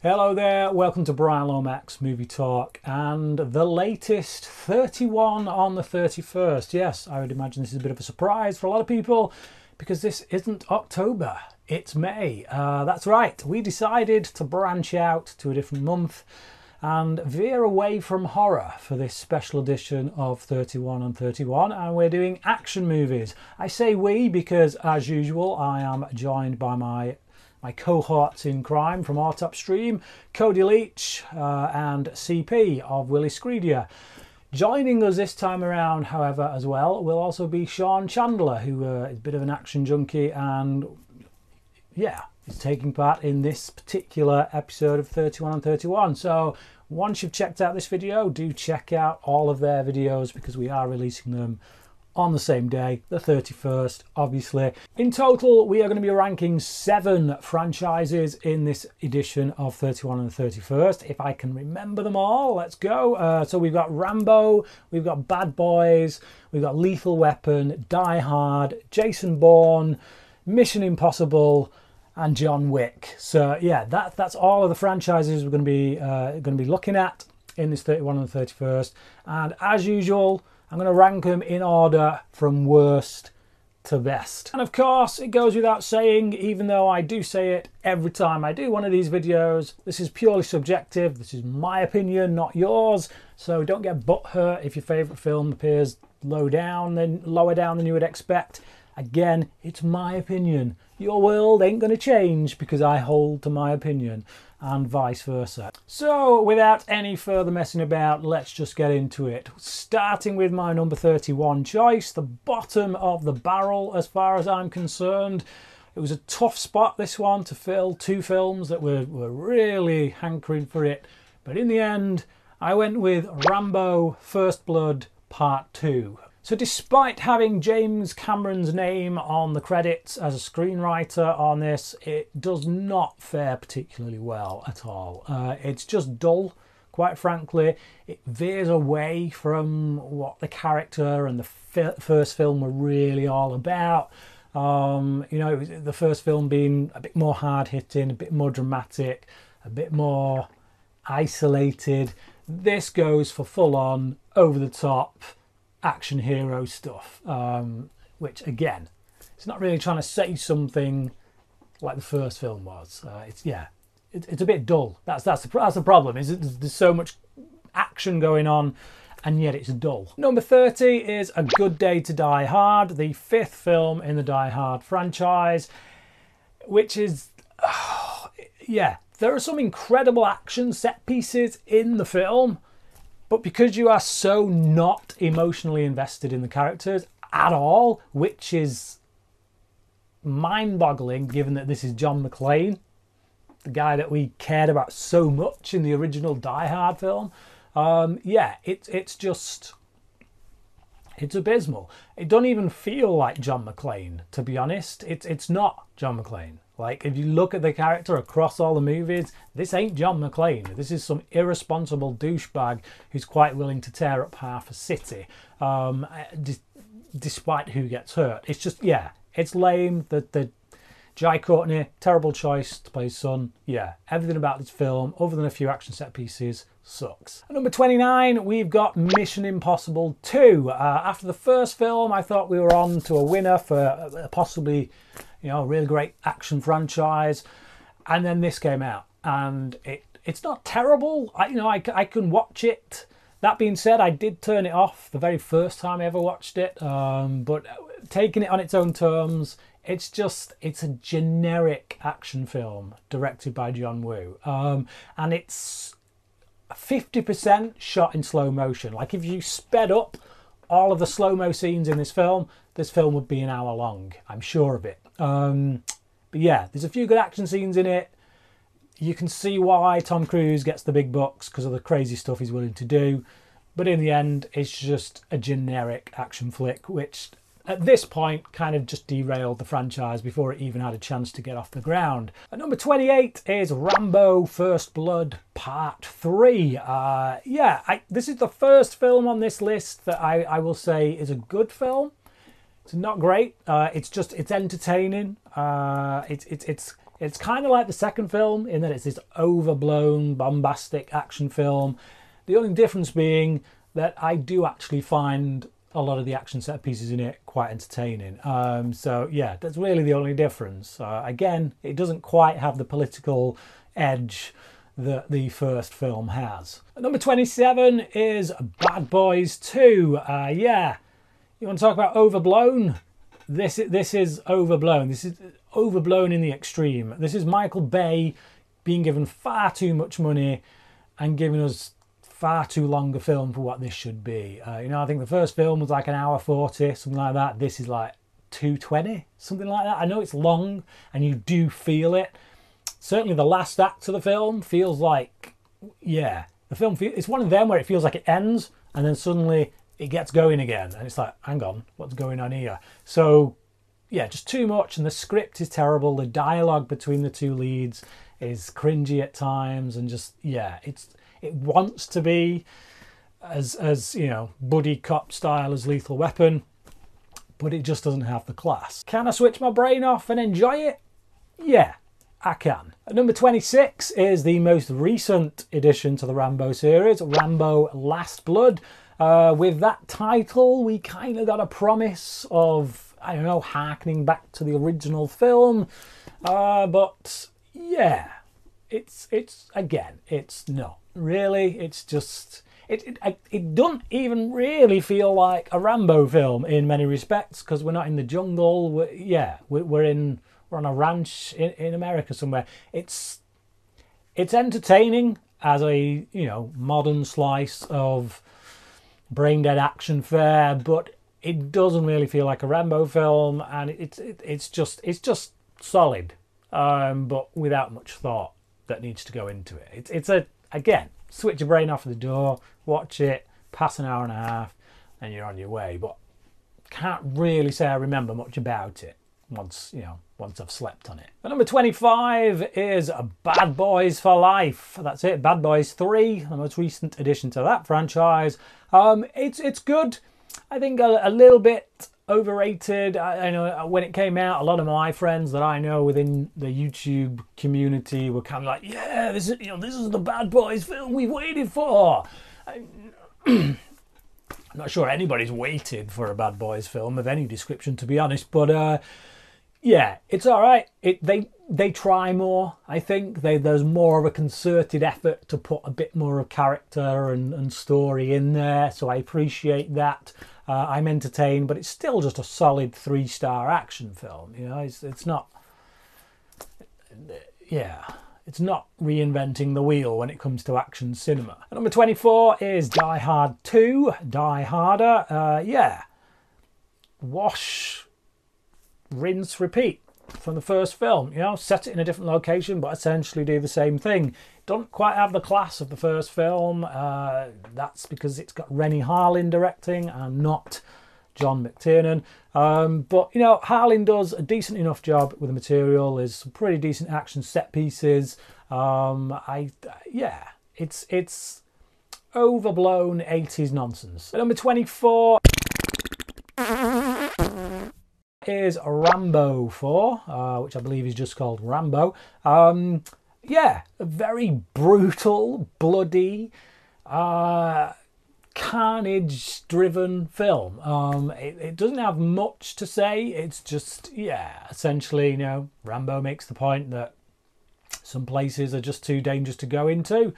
Hello there, welcome to Bryan Lomax Movie Talk and the latest 31 on the 31st. Yes, I would imagine this is a bit of a surprise for a lot of people because this isn't October, it's May. That's right, we decided to branch out to a different month and veer away from horror for this special edition of 31 on 31, and we're doing action movies. I say we because, as usual, I am joined by my cohorts in crime from our top stream, Cody Leach and CP of WILIscredia. Joining us this time around, however, as well, will also be Sean Chandler, who is a bit of an action junkie and, yeah, is taking part in this particular episode of 31 on 31. So once you've checked out this video, do check out all of their videos because we are releasing them on the same day, the 31st, obviously. In total, we are going to be ranking 7 franchises in this edition of 31 and the 31st. If I can remember them all, let's go. So we've got Rambo, we've got Bad Boys, we've got Lethal Weapon, Die Hard, Jason Bourne, Mission Impossible, and John Wick. So yeah, that's all of the franchises we're going to be looking at in this 31 and the 31st. And as usual, I'm going to rank them in order from worst to best. And of course, it goes without saying, even though I do say it every time I do one of these videos, this is purely subjective. This is my opinion, not yours. So don't get butthurt if your favourite film appears lower down than you would expect. Again, it's my opinion. Your world ain't going to change because I hold to my opinion, and vice versa. So without any further messing about, let's just get into it. Starting with my number 31 choice, the bottom of the barrel as far as I'm concerned. It was a tough spot, this one, to fill 2 films that were really hankering for it. But in the end, I went with Rambo First Blood Part 2. So despite having James Cameron's name on the credits as a screenwriter on this, it does not fare particularly well at all. It's just dull, quite frankly. It veers away from what the character and the first film were really all about. You know, the first film being a bit more hard-hitting, a bit more dramatic, a bit more isolated. This goes for full-on, over-the-top action hero stuff, which again, it's not really trying to say something like the first film was. It's a bit dull. That's the problem. Is there's so much action going on, and yet it's dull. Number 30 is A Good Day to Die Hard, the 5th film in the Die Hard franchise, which is, yeah, there are some incredible action set pieces in the film. But because you are so not emotionally invested in the characters at all, which is mind-boggling given that this is John McClane, the guy that we cared about so much in the original Die Hard film, yeah, it's abysmal. It doesn't even feel like John McClane, to be honest. It's not John McClane. Like, if you look at the character across all the movies, this ain't John McClane. This is some irresponsible douchebag who's quite willing to tear up half a city, despite who gets hurt. It's just, yeah, it's lame. The Jai Courtney, terrible choice to play his son. Yeah, everything about this film, other than a few action set pieces, sucks. At number 29, we've got Mission Impossible 2. After the first film, I thought we were on to a winner for possibly, you know, a really great action franchise, and then this came out, and it's not terrible. I can watch it. That being said, I did turn it off the very first time I ever watched it, but taking it on its own terms, it's a generic action film directed by John Woo, and it's 50% shot in slow motion. Like, if you sped up all of the slow-mo scenes in this film would be an hour long. I'm sure of it. But yeah, there's a few good action scenes in it. You can see why Tom Cruise gets the big bucks because of the crazy stuff he's willing to do. But in the end, it's just a generic action flick, which at this point kind of just derailed the franchise before it even had a chance to get off the ground. At number 28 is Rambo First Blood Part 3. This is the first film on this list that I will say is a good film. It's not great. It's entertaining. It's It's kind of like the second film in that it's this overblown, bombastic action film. The only difference being that I do actually find a lot of the action set pieces in it quite entertaining. So yeah, that's really the only difference. Again, it doesn't quite have the political edge that the first film has. At number 27 is Bad Boys 2. Yeah, you want to talk about overblown? This is overblown. This is overblown in the extreme. This is Michael Bay being given far too much money and giving us far too long a film for what this should be. You know, I think the first film was like an hour 40, something like that. This is like 2:20, something like that. I know it's long and you do feel it. Certainly the last act of the film feels like, yeah, the film, it's one of them where it feels like it ends and then suddenly it gets going again. And it's like, hang on, what's going on here? So, yeah, just too much. And the script is terrible. The dialogue between the two leads is cringy at times. And just, yeah, it wants to be as you know, buddy cop style as Lethal Weapon, but it just doesn't have the class. Can I switch my brain off and enjoy it? Yeah, I can. At number 26 is the most recent addition to the Rambo series, Rambo Last Blood. With that title, we kind of got a promise of, I don't know, harkening back to the original film. But yeah, it's again, it's not really. It's just, it doesn't even really feel like a Rambo film in many respects, because we're not in the jungle. We're on a ranch in America somewhere. It's entertaining as a, you know, modern slice of brain dead action fare, but it doesn't really feel like a Rambo film, and it's just solid, but without much thought that needs to go into it. It's again, switch your brain off at the door, watch it, pass an hour and a half, and you're on your way. But can't really say I remember much about it once I've slept on it. At number 25 is Bad Boys for Life. That's it, Bad Boys 3, the most recent addition to that franchise. It's good. I think a little bit overrated. I know when it came out, a lot of my friends that I know within the YouTube community were kind of like, yeah, this is the Bad Boys film we waited for. I'm not sure anybody's waited for a Bad Boys film of any description, to be honest, but yeah, it's all right. They try more, I think. There's more of a concerted effort to put a bit more of character and story in there, so I appreciate that. I'm entertained, but it's still just a solid 3-star action film. You know, it's not, yeah, it's not reinventing the wheel when it comes to action cinema. At number 24 is Die Hard 2, Die Harder. Yeah, wash, rinse, repeat from the first film. You know, set it in a different location, but essentially do the same thing. Don't quite have the class of the first film. That's because it's got Rennie Harlin directing and not John McTiernan. But you know, Harlin does a decent enough job with the material. There's some pretty decent action set pieces. Yeah, it's overblown 80s nonsense. At number 24 is Rambo 4, which I believe is just called Rambo. Yeah, a very brutal, bloody, carnage-driven film. It doesn't have much to say. It's just, yeah, essentially, you know, Rambo makes the point that some places are just too dangerous to go into,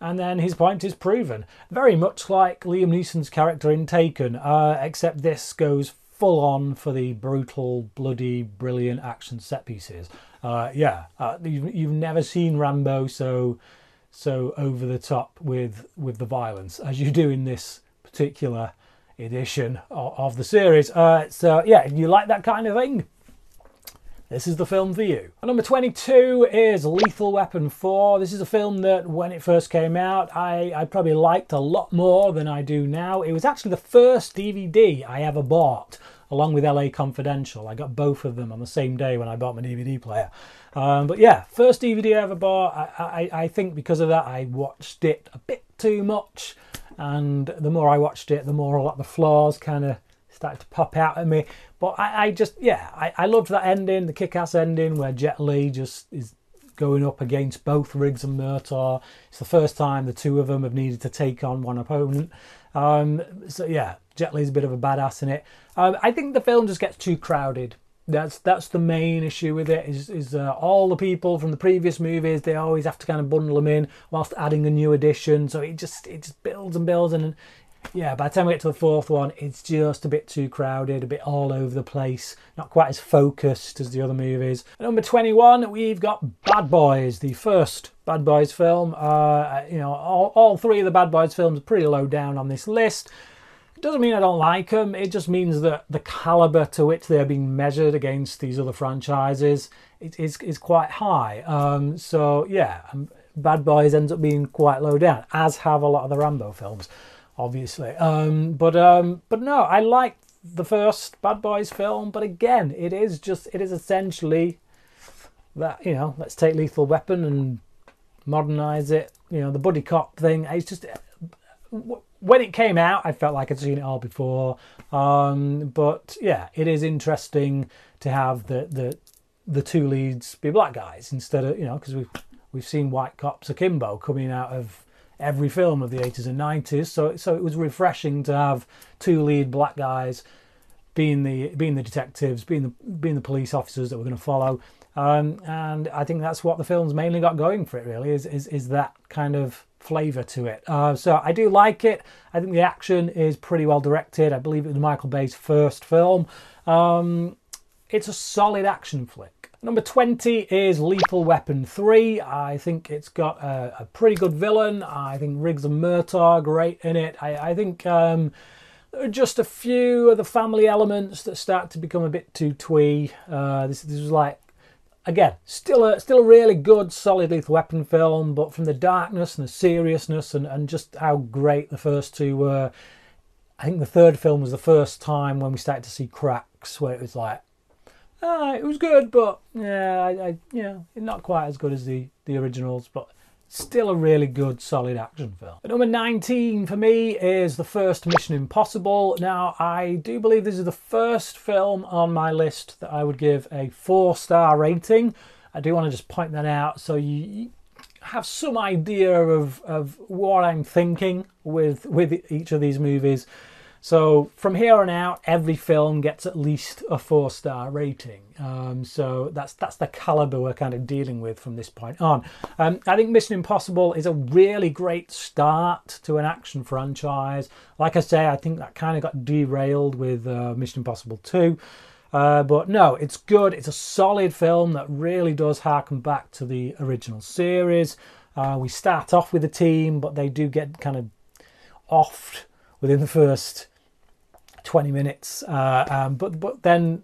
and then his point is proven. Very much like Liam Neeson's character in Taken, except this goes full on for the brutal, bloody, brilliant action set pieces. Yeah, you've never seen Rambo so over the top with the violence as you do in this particular edition of the series. So yeah, if you like that kind of thing, this is the film for you. Number 22 is Lethal Weapon 4. This is a film that when it first came out, I probably liked a lot more than I do now. It was actually the first DVD I ever bought, along with LA Confidential. I got both of them on the same day when I bought my DVD player. But yeah, first DVD I ever bought. I think because of that I watched it a bit too much, and the more I watched it, the more a lot of the flaws kind of started to pop out at me. But I just, yeah, I loved that ending, the kick-ass ending where Jet Li just is going up against both Riggs and Murtaugh. It's the first time the two of them have needed to take on one opponent. So yeah, Jet Li's a bit of a badass in it. I think the film just gets too crowded. That's the main issue with it, is all the people from the previous movies, they always have to kind of bundle them in whilst adding a new addition. So it just builds and builds, and yeah, by the time we get to the fourth one, it's just a bit too crowded, a bit all over the place, not quite as focused as the other movies. At number 21, we've got Bad Boys, the first Bad Boys film. You know, all three of the Bad Boys films are pretty low down on this list. It doesn't mean I don't like them, it just means that the calibre to which they're being measured against these other franchises is quite high. So yeah, Bad Boys ends up being quite low down, as have a lot of the Rambo films, obviously. But no, I like the first Bad Boys film, but again, it is essentially that, you know, let's take Lethal Weapon and modernise it. You know, the buddy cop thing, it's just, when it came out, I felt like I'd seen it all before. But yeah, it is interesting to have the two leads be black guys instead of, you know, because we've seen white cops akimbo coming out of every film of the 80s and 90s. So it was refreshing to have two lead black guys being the detectives, being the police officers that we're going to follow. And I think that's what the film's mainly got going for it, really, is that kind of flavour to it. So I do like it. I think the action is pretty well directed. I believe it was Michael Bay's first film. It's a solid action flick. Number 20 is Lethal Weapon 3. I think it's got a pretty good villain. I think Riggs and Murtaugh are great in it. I think there are just a few of the family elements that start to become a bit too twee. This was like, again, still a really good, solid Lethal Weapon film, but from the darkness and the seriousness and just how great the first two were, I think the third film was the first time when we started to see cracks, where it was like, it was good, but yeah, not quite as good as the originals, but still a really good, solid action film. But number 19 for me is the first Mission Impossible. Now, I do believe this is the first film on my list that I would give a 4-star rating. I do want to just point that out so you have some idea of what I'm thinking with each of these movies. So from here on out, every film gets at least a 4-star rating. So that's the calibre we're kind of dealing with from this point on. I think Mission Impossible is a really great start to an action franchise. Like I say, I think that kind of got derailed with Mission Impossible 2. But no, it's good. It's a solid film that really does harken back to the original series. We start off with a team, but they do get kind of offed within the first 20 minutes. But then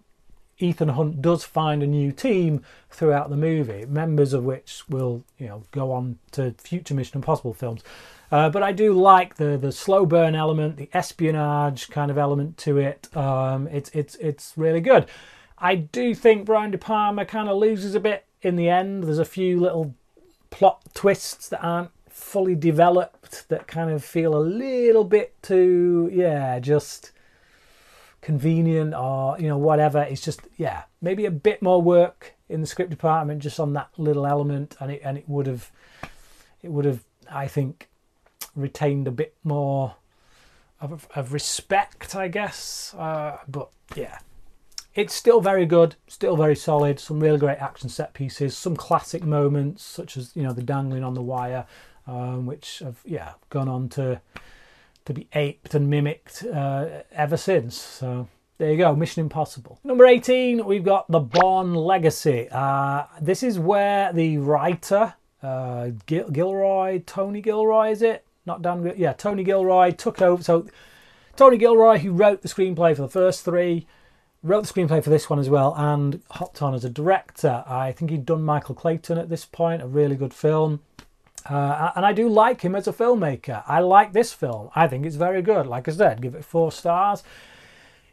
Ethan Hunt does find a new team throughout the movie, members of which will, you know, go on to future Mission Impossible films. But I do like the slow burn element, the espionage kind of element to it. It's really good. I do think Brian De Palma kind of loses a bit in the end. There's a few little plot twists that aren't fully developed, that kind of feel a little bit too, just convenient, or, you know, whatever. It's just, maybe a bit more work in the script department just on that little element, and it would have, I think, retained a bit more of respect, I guess. But yeah, it's still very good, still very solid. Some really great action set pieces, some classic moments such as, you know, the dangling on the wire, which have gone on to be aped and mimicked ever since. So there you go, Mission Impossible. Number 18, we've got The Bourne Legacy. This is where the writer, Gilroy, Tony Gilroy, is it? Not Dan, Tony Gilroy took over. So Tony Gilroy, who wrote the screenplay for the first three, wrote the screenplay for this one as well, and hopped on as a director. I think he'd done Michael Clayton at this point, a really good film. And I do like him as a filmmaker. I like this film. I think it's very good. Like I said, give it 4 stars.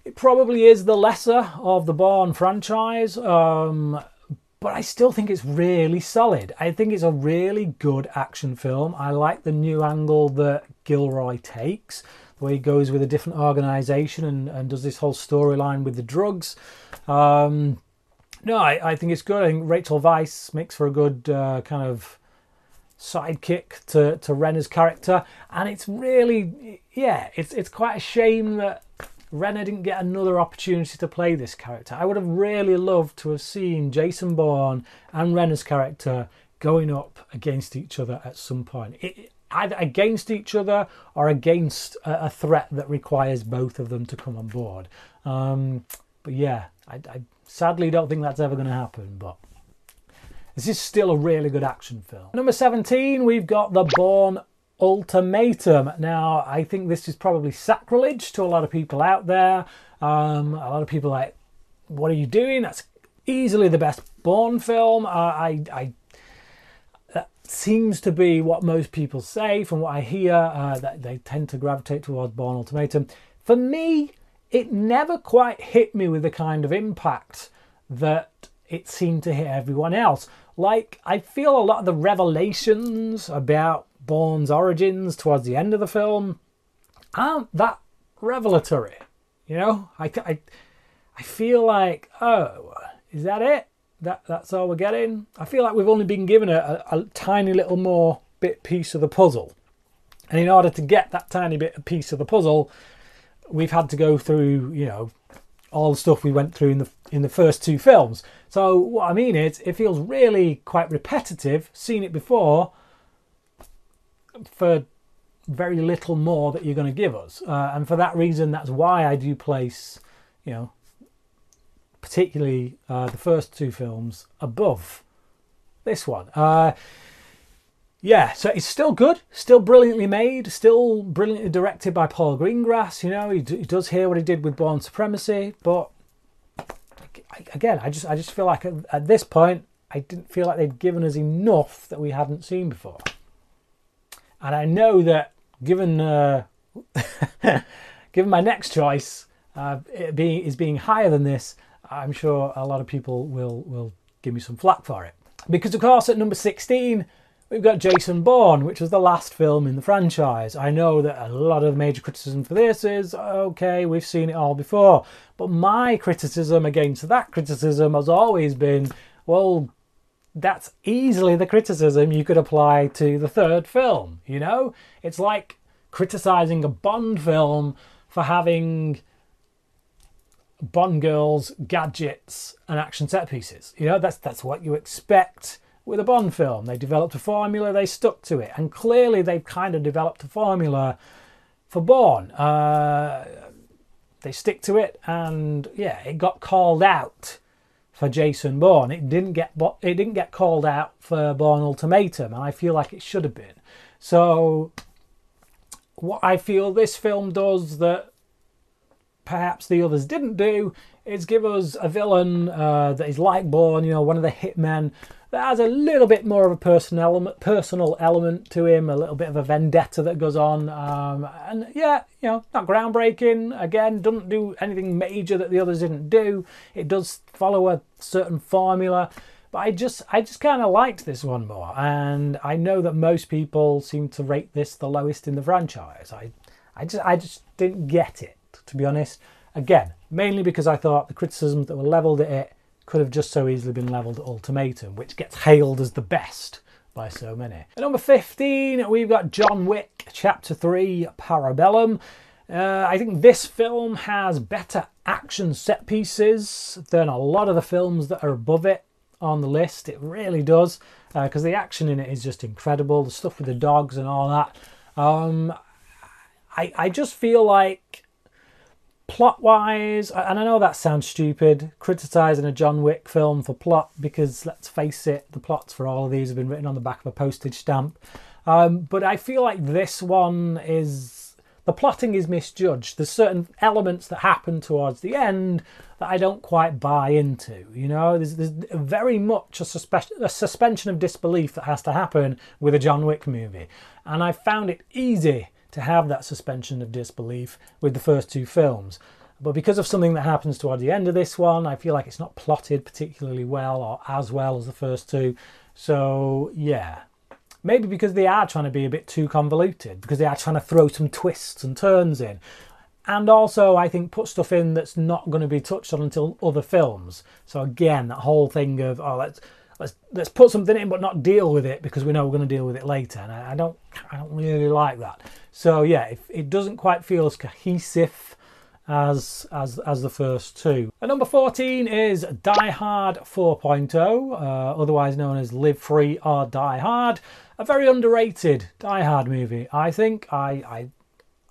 It probably is the lesser of the Bourne franchise, but I still think it's really solid. I think it's a really good action film. I like the new angle that Gilroy takes. where he goes with a different organisation and does this whole storyline with the drugs. No, I think it's good. I think Rachel Weisz makes for a good kind of sidekick to Renner's character, and it's really, yeah, it's quite a shame that Renner didn't get another opportunity to play this character. I would have really loved to have seen Jason Bourne and Renner's character going up against each other at some point. Either against each other or against a threat that requires both of them to come on board. But yeah, I sadly don't think that's ever going to happen, but this is still a really good action film. Number 17, we've got The Bourne Ultimatum. Now, I think this is probably sacrilege to a lot of people out there. A lot of people are like, what are you doing? That's easily the best Bourne film. That seems to be what most people say from what I hear, that they tend to gravitate towards Bourne Ultimatum. For me, it never quite hit me with the kind of impact that it seemed to hit everyone else. Like, I feel a lot of the revelations about Bourne's origins towards the end of the film aren't that revelatory. You know, I feel like, oh, is that it? That's all we're getting? I feel like we've only been given a tiny little more piece of the puzzle. And in order to get that tiny piece of the puzzle, we've had to go through, you know, all the stuff we went through in the first two films. So what I mean is, it feels really quite repetitive, seen it before, for very little more that you're going to give us. And for that reason, that's why I do place, you know, particularly the first two films above this one. Yeah, so it's still good, still brilliantly made, still brilliantly directed by Paul Greengrass. You know, he does hear what he did with Bourne Supremacy, but again, I just feel like at this point, I didn't feel like they'd given us enough that we hadn't seen before. And I know that given given my next choice being higher than this, I'm sure a lot of people will give me some flack for it. Because of course, at number 16, we've got Jason Bourne, which was the last film in the franchise. I know that a lot of major criticism for this is, okay, we've seen it all before. But my criticism against that criticism has always been, well, that's easily the criticism you could apply to the third film, you know? It's like criticising a Bond film for having Bond girls, gadgets and action set pieces. You know, that's what you expect with a Bond film. They developed a formula, they stuck to it, and clearly they've kind of developed a formula for Bourne. They stick to it, and yeah, it got called out for Jason Bourne. It didn't get called out for Bourne Ultimatum, and I feel like it should have been. So what I feel this film does that perhaps the others didn't do is give us a villain that is like Bourne, you know, one of the hitmen, that has a little bit more of a personal element to him, a little bit of a vendetta that goes on. And yeah, you know, not groundbreaking. Again, doesn't do anything major that the others didn't do. It does follow a certain formula. But I just kind of liked this one more. And I know that most people seem to rate this the lowest in the franchise. I just didn't get it, to be honest. Again, mainly because I thought the criticisms that were levelled at it could have just so easily been levelled at Ultimatum, which gets hailed as the best by so many. At number 15, we've got John Wick Chapter 3 Parabellum. I think this film has better action set pieces than a lot of the films that are above it on the list. It really does, because the action in it is just incredible. The stuff with the dogs and all that. I just feel like plot-wise, and I know that sounds stupid, criticising a John Wick film for plot, because let's face it, the plots for all of these have been written on the back of a postage stamp. But I feel like this one is... the plotting is misjudged. There's certain elements that happen towards the end that I don't quite buy into. You know, there's very much a suspension of disbelief that has to happen with a John Wick movie. And I found it easy to have that suspension of disbelief with the first two films. But because of something that happens toward the end of this one, I feel like it's not plotted particularly well or as well as the first two. So yeah, Maybe because they are trying to be a bit too convoluted, because they are trying to throw some twists and turns in. And also, I think, put stuff in that's not going to be touched on until other films. So again, that whole thing of, oh, let's put something in but not deal with it because we know we're going to deal with it later. And I don't really like that. So yeah, it doesn't quite feel as cohesive as the first two. At number 14 is Die Hard 4.0, otherwise known as Live Free or Die Hard. A very underrated Die Hard movie. I think I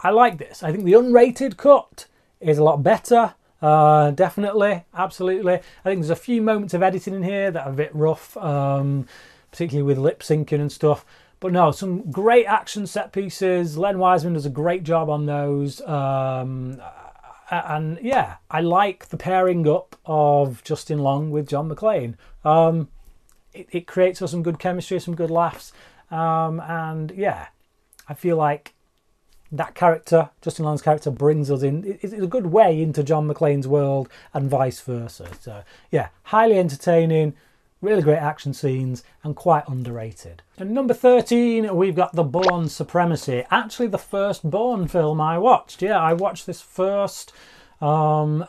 like this. I think the unrated cut is a lot better. Definitely, absolutely. I think there's a few moments of editing in here that are a bit rough, particularly with lip syncing and stuff. But no, some great action set pieces. Len Wiseman does a great job on those. And yeah, I like the pairing up of Justin Long with John McClane. It creates for some good chemistry, some good laughs. And yeah, I feel like that character, Justin Long's character, brings us in. It's a good way into John McClane's world and vice versa. So yeah, highly entertaining, really great action scenes and quite underrated. And number 13, we've got the Bourne Supremacy. Actually the first Bourne film I watched. Yeah, I watched this first. For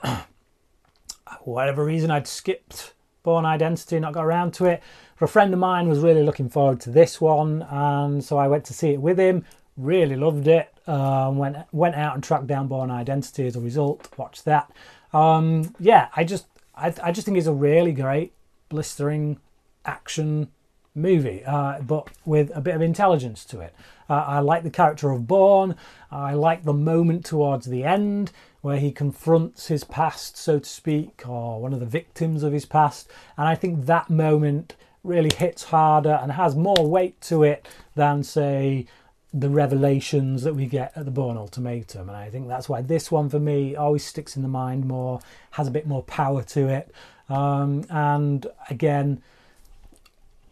whatever reason I'd skipped Bourne Identity, not got around to it. But a friend of mine was really looking forward to this one, and so I went to see it with him. Really loved it. Went out and tracked down Bourne Identity as a result. Watched that. Yeah, I just think it's a really great, blistering action movie, but with a bit of intelligence to it. I like the character of Bourne. I like the moment towards the end where he confronts his past, so to speak, or one of the victims of his past. And I think that moment really hits harder and has more weight to it than, say, the revelations that we get at the Bourne Ultimatum. And I think that's why this one for me always sticks in the mind more, has a bit more power to it. And again,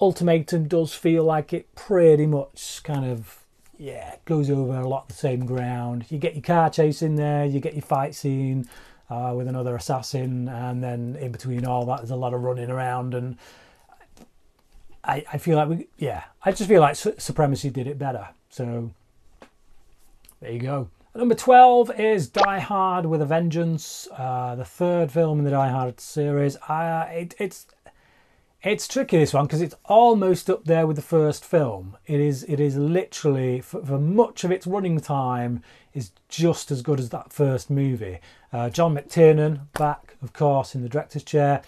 Ultimatum does feel like it pretty much kind of, yeah, goes over a lot of the same ground. You get your car chase in there, you get your fight scene with another assassin, and then in between all that there's a lot of running around. And I feel like I just feel like Supremacy did it better. So there you go. Number 12 is Die Hard with a Vengeance, the third film in the Die Hard series. It's tricky, this one, because it's almost up there with the first film. It is literally, for much of its running time, is just as good as that first movie. John McTiernan back, of course, in the director's chair.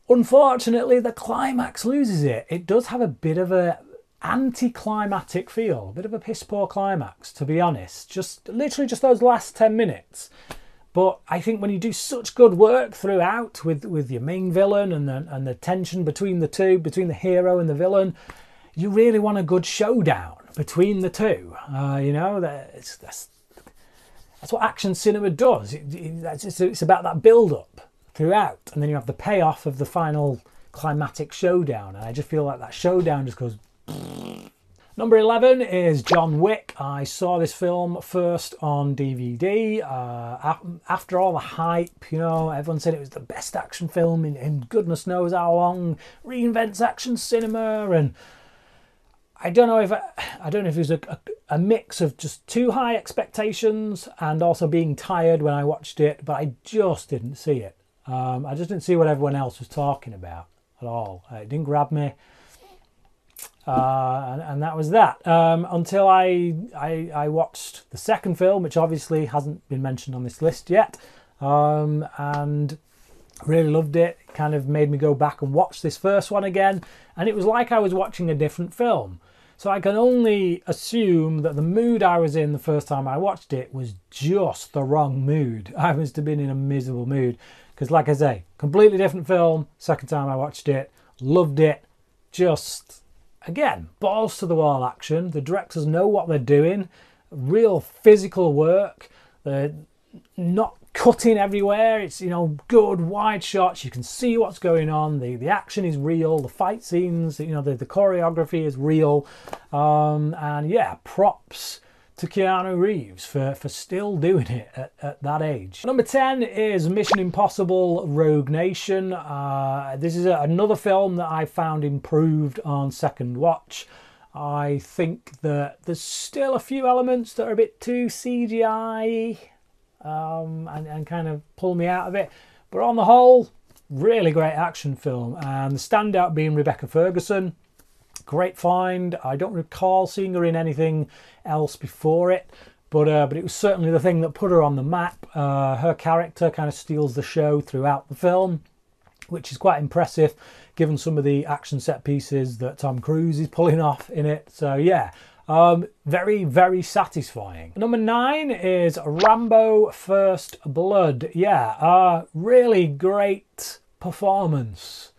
Unfortunately, the climax loses it. It does have a bit of a anticlimactic feel, a bit of a piss poor climax, to be honest. Literally just those last 10 minutes. But I think when you do such good work throughout with your main villain and the tension between the two, between the hero and the villain, you really want a good showdown between the two. You know, that's what action cinema does. It's about that build-up throughout, and then you have the payoff of the final climatic showdown. And I just feel like that showdown just goes. Number 11 is John Wick. I saw this film first on DVD. After all the hype, you know, everyone said it was the best action film in goodness knows how long. Reinvents action cinema, and I don't know if it was a mix of just too high expectations and also being tired when I watched it, but I just didn't see it. I just didn't see what everyone else was talking about at all. It didn't grab me. And that was that, until I watched the second film, which obviously hasn't been mentioned on this list yet, and really loved it. It kind of made me go back and watch this first one again, and it was like I was watching a different film. So I can only assume that the mood I was in the first time I watched it was just the wrong mood. I must have been in a miserable mood, because like I say, completely different film. Second time I watched it, loved it. Just, again, balls to the wall action. The directors know what they're doing. Real physical work. They're not cutting everywhere. It's, you know, good wide shots. You can see what's going on. The action is real. The fight scenes, you know, the choreography is real. And yeah, props to Keanu Reeves for still doing it at that age. Number 10 is Mission Impossible Rogue Nation. This is another film that I found improved on second watch. I think that there's still a few elements that are a bit too CGI and kind of pull me out of it. But on the whole, really great action film. And the standout being Rebecca Ferguson. Great find. I don't recall seeing her in anything else before it. But it was certainly the thing that put her on the map. Her character kind of steals the show throughout the film, which is quite impressive given some of the action set pieces that Tom Cruise is pulling off in it. So yeah, very, very satisfying. Number 9 is Rambo First Blood. Yeah, really great performance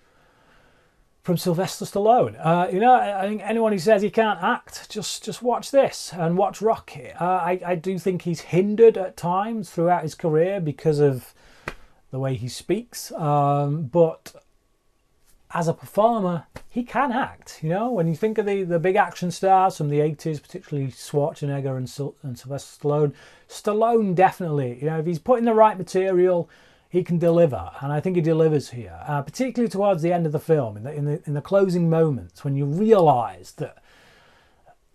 from Sylvester Stallone. You know, I think anyone who says he can't act, just watch this and watch Rocky. I do think he's hindered at times throughout his career because of the way he speaks, but as a performer, he can act. You know, when you think of the big action stars from the 80s, particularly Schwarzenegger and Sylvester Stallone, Stallone definitely, you know, if he's put in the right material, he can deliver, and I think he delivers here, particularly towards the end of the film, in the closing moments, when you realise that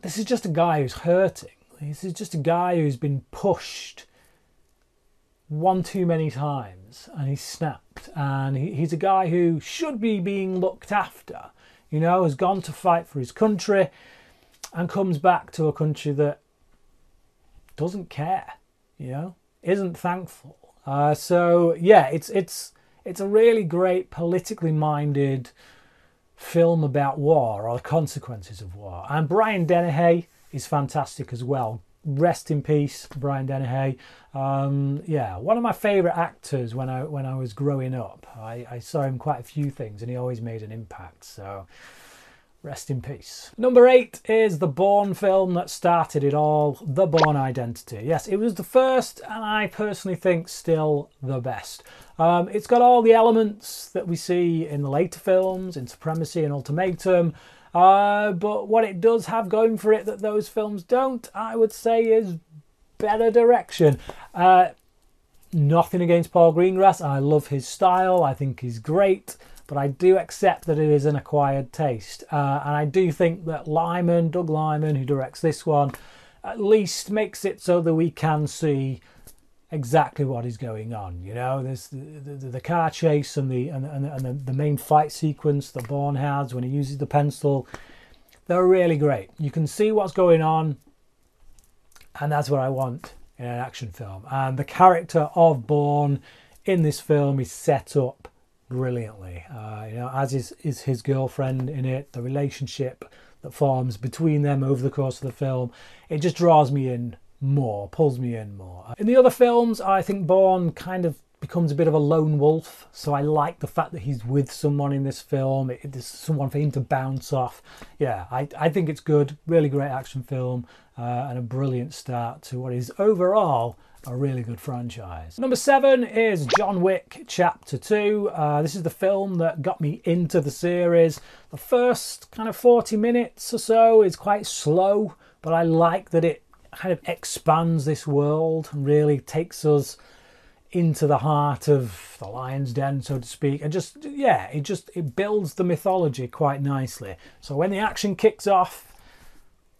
this is just a guy who's hurting. This is just a guy who's been pushed one too many times and he's snapped, and he's a guy who should be being looked after, you know, has gone to fight for his country and comes back to a country that doesn't care, you know, isn't thankful. So yeah, it's a really great politically minded film about war, or the consequences of war. And Brian Dennehy is fantastic as well. Rest in peace, Brian Dennehy. Yeah, one of my favourite actors when I was growing up. I saw him quite a few things, and he always made an impact. So rest in peace. Number 8 is the Bourne film that started it all, The Bourne Identity. Yes, it was the first, and I personally think still the best. It's got all the elements that we see in the later films, in Supremacy and Ultimatum, but what it does have going for it that those films don't, I would say, is better direction. Nothing against Paul Greengrass. I love his style. I think he's great. But I do accept that it is an acquired taste. And I do think that Doug Liman, who directs this one, at least makes it so that we can see exactly what is going on. You know, there's the car chase and the main fight sequence that Bourne has when he uses the pencil. They're really great. You can see what's going on, and that's what I want in an action film. And the character of Bourne in this film is set up brilliantly, you know, as is his girlfriend in it. The relationship that forms between them over the course of the film, it just draws me in more, pulls me in more. In the other films, I think Bourne kind of becomes a bit of a lone wolf, so I like the fact that he's with someone in this film. There's someone for him to bounce off. Yeah, I think it's good, really great action film, and a brilliant start to what is overall a really good franchise. Number 7 is John Wick Chapter 2. This is the film that got me into the series. The first kind of 40 minutes or so is quite slow, but I like that it kind of expands this world and really takes us into the heart of the lion's den, so to speak, and just, yeah, it builds the mythology quite nicely. So when the action kicks off,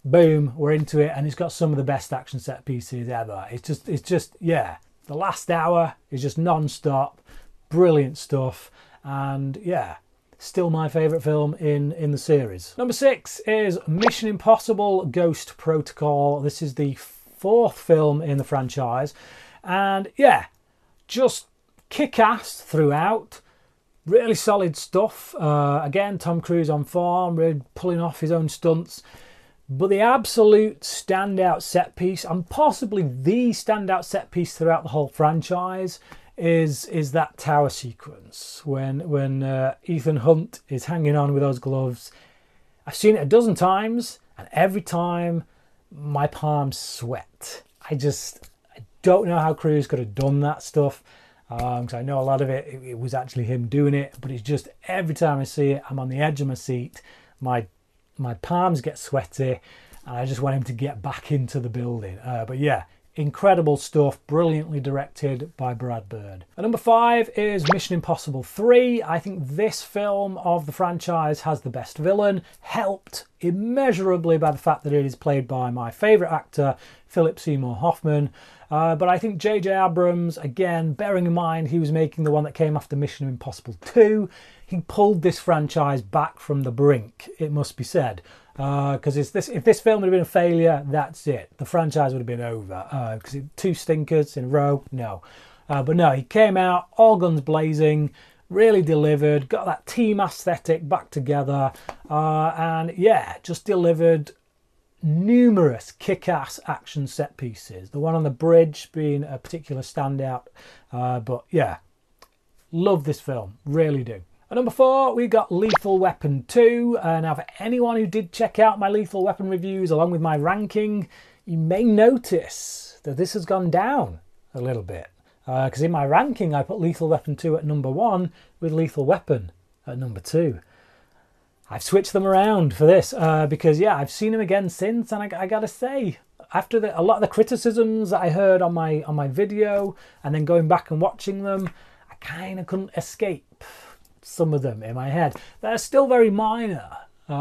boom, we're into it, and it's got some of the best action set pieces ever. It's just yeah, the last hour is just non-stop, brilliant stuff, and yeah, still my favourite film in the series. Number 6 is Mission Impossible Ghost Protocol. This is the 4th film in the franchise, and yeah, just kick-ass throughout. Really solid stuff. Again, Tom Cruise on form, really pulling off his own stunts. But the absolute standout set piece, and possibly the standout set piece throughout the whole franchise, is that tower sequence when Ethan Hunt is hanging on with those gloves. I've seen it a dozen times, and every time my palms sweat. I don't know how Cruise could have done that stuff, because I know a lot of it was actually him doing it, but it's just every time I see it, I'm on the edge of my seat. My palms get sweaty, and I just want him to get back into the building. But yeah, incredible stuff, brilliantly directed by Brad Bird. And number 5 is Mission Impossible 3. I think this film of the franchise has the best villain, helped immeasurably by the fact that it is played by my favourite actor, Philip Seymour Hoffman. But I think J.J. Abrams, again, bearing in mind he was making the one that came after Mission Impossible 2, he pulled this franchise back from the brink, it must be said. Because if this film had been a failure, that's it. The franchise would have been over. Because 2 stinkers in a row, no. But no, he came out all guns blazing, really delivered, got that team aesthetic back together, and yeah, just delivered numerous kick-ass action set pieces. The one on the bridge being a particular standout. But yeah, love this film, really do. At number 4, we got Lethal Weapon 2. Now, for anyone who did check out my Lethal Weapon reviews along with my ranking, you may notice that this has gone down a little bit. Because in my ranking, I put Lethal Weapon 2 at number 1 with Lethal Weapon at number 2. I've switched them around for this because, yeah, I've seen them again since, and I gotta say, after a lot of the criticisms that I heard on my video, and then going back and watching them, I kind of couldn't escape some of them in my head. They're still very minor, so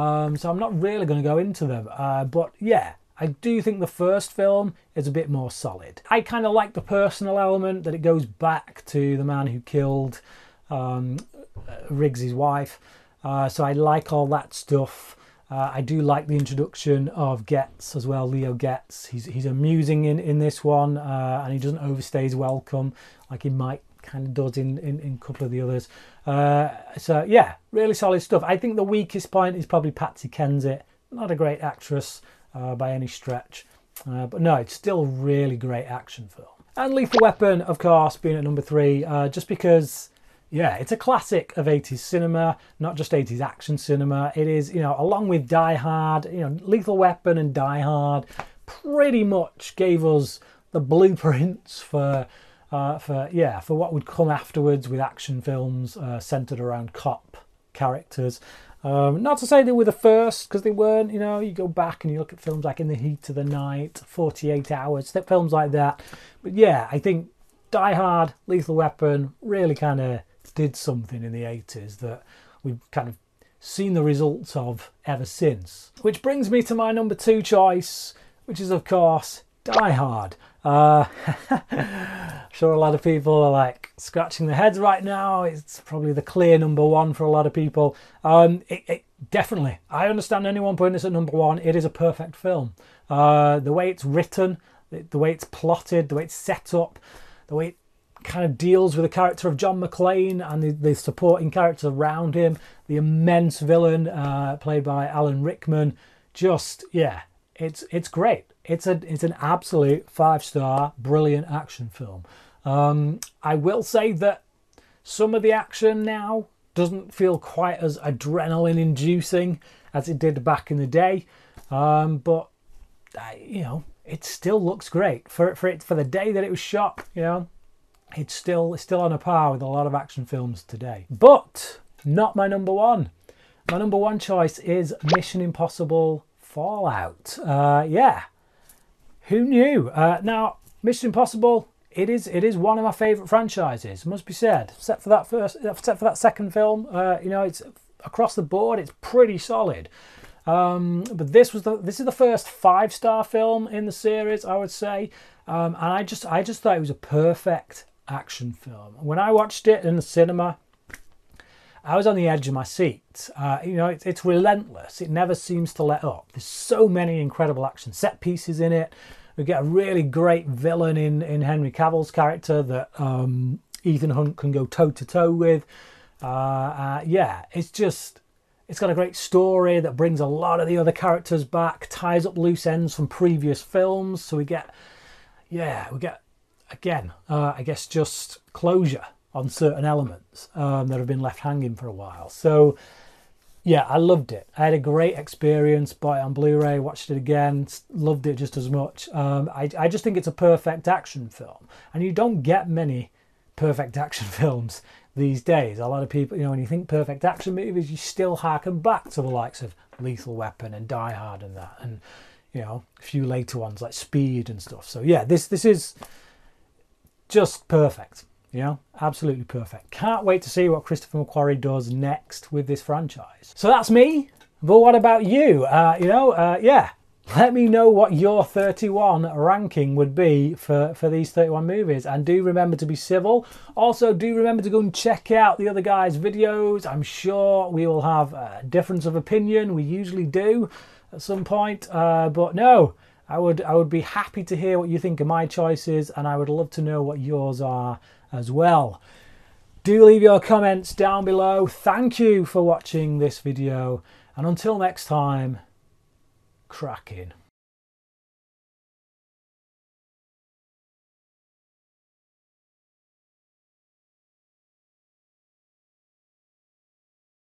I'm not really going to go into them. But yeah, I do think the first film is a bit more solid. I kind of like the personal element, that it goes back to the man who killed Riggs' wife. So I like all that stuff. I do like the introduction of Getz as well, Leo Getz. He's amusing in this one, and he doesn't overstay his welcome like he might kind of does in a couple of the others. So yeah, really solid stuff. I think the weakest point is probably Patsy Kensit. Not a great actress by any stretch, but no, it's still a really great action film. And Lethal Weapon, of course, being at number 3, just because, yeah, it's a classic of 80s cinema, not just 80s action cinema. It is, you know, along with Die Hard, you know, Lethal Weapon and Die Hard pretty much gave us the blueprints for what would come afterwards with action films centered around cop characters. Not to say they were the first, because they weren't. You know, you go back and you look at films like In the Heat of the Night, 48 Hours, films like that. But yeah, I think Die Hard, Lethal Weapon really kind of did something in the 80s that we've kind of seen the results of ever since. Which brings me to my number 2 choice, which is, of course, Die Hard. Sure, a lot of people are like scratching their heads right now. It's probably the clear number 1 for a lot of people. Definitely, I understand anyone putting this at number 1. It is a perfect film. The way it's written, the way it's plotted, the way it's set up, the way it kind of deals with the character of John McClane and the supporting characters around him, the immense villain played by Alan Rickman. Just, yeah, it's great. It's an absolute 5-star, brilliant action film. I will say that some of the action now doesn't feel quite as adrenaline-inducing as it did back in the day, but you know, it still looks great for the day that it was shot. You know, it's still on a par with a lot of action films today. But not my number 1. My number 1 choice is Mission Impossible Fallout. Yeah. Who knew? Now, Mission Impossible, it is one of my favourite franchises, must be said. Except for that second film, you know, it's across the board, it's pretty solid. But this is the first 5-star film in the series, I would say, and I just thought it was a perfect action film. When I watched it in the cinema, I was on the edge of my seat. You know, it's relentless. It never seems to let up. There's so many incredible action set pieces in it. We get a really great villain in Henry Cavill's character that Ethan Hunt can go toe-to-toe with. Yeah, it's got a great story that brings a lot of the other characters back, ties up loose ends from previous films. So we get again, I guess, just closure on certain elements that have been left hanging for a while. So yeah, I loved it. I had a great experience. Bought it on Blu-ray, watched it again, loved it just as much. I just think it's a perfect action film, and you don't get many perfect action films these days. A lot of people, you know, when you think perfect action movies, you still harken back to the likes of Lethal Weapon and Die Hard and that. And you know, a few later ones like Speed and stuff. So yeah, this is just perfect, you know, absolutely perfect. Can't wait to see what Christopher McQuarrie does next with this franchise. So that's me, but what about you? Yeah, let me know what your 31 ranking would be for these 31 movies, and do remember to be civil. Also, do remember to go and check out the other guys' videos. I'm sure we will have a difference of opinion. We usually do at some point, but no, I would be happy to hear what you think of my choices, and I would love to know what yours are as well. Do leave your comments down below. Thank you for watching this video, and until next time, cracking.